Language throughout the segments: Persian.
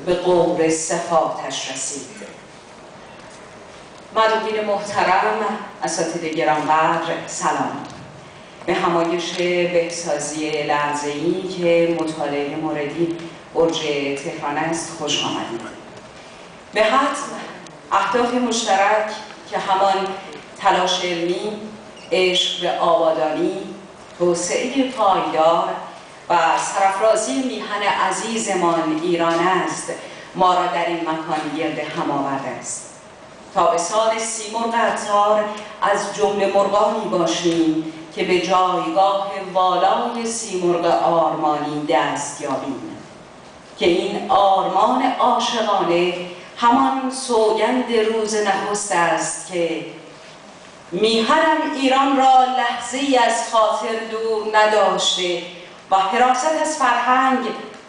به قور صفاتش رسید. مدعوین محترم، اساتید گرانقدر، سلام. به همایش بهسازی لحظه‌ای که مطالعه موردی برج تهران است خوش آمدید. به حتم اهداف مشترک که همان تلاش علمی، عشق به آبادانی، توسعه پایدار و سرافرازی میهن عزیزمان ایران است، ما را در این مکان گرد هم آورده است. تا به سال سیمرغ عطار از جمله مرغانی باشیم که به جایگاه والای سیمرغ آرمانی دست یابیم، که این آرمان عاشقانه همان سوگند روز نخست است که میهنم ایران را لحظه‌ای از خاطر دور نداشته و حراست از فرهنگ،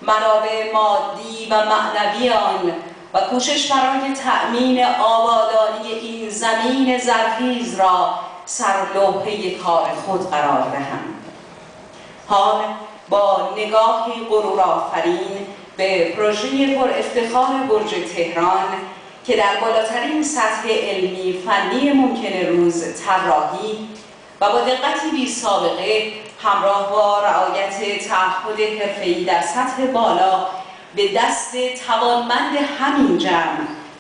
منابع مادی و معنوی آن و کوشش برای تأمین آبادانی این زمین زرخیز را سرلوحه کار خود قرار دهند. حال با نگاهی غرورآفرین به پروژه پر افتخار برج تهران که در بالاترین سطح علمی فنی ممکن روز طراحی و با دقتی بی سابقه همراه با رعایت تعهد حرفه‌ای در سطح بالا به دست توانمند همین جمع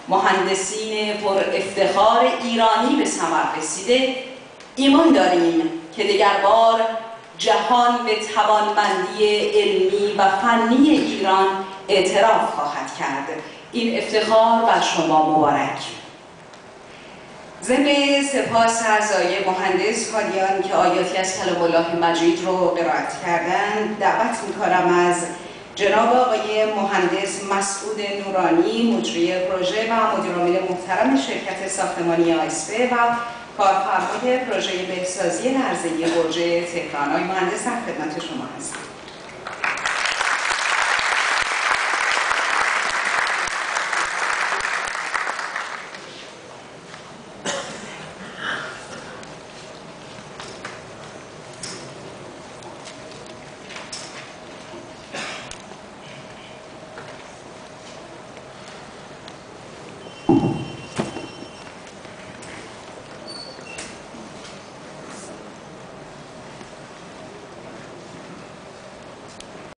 مهندسین پر افتخار ایرانی به ثمر رسیده، ایمان داریم که دگربار جهان به توانمندی علمی و فنی ایران اعتراف خواهد کرد. این افتخار بر شما مبارک. ضمن سپاس اعضای مهندس حالیان که آیاتی از کلام الله مجید رو قرائت کردند، دعوت می‌کنم از جناب آقای مهندس مسعود نورانی، مجری پروژه و مدیرعامل محترم شرکت ساختمانی آیسپه و کارفرمای پروژه بهسازی لحظه‌ای برج تهران. آقای مهندس در خدمت شما هستم.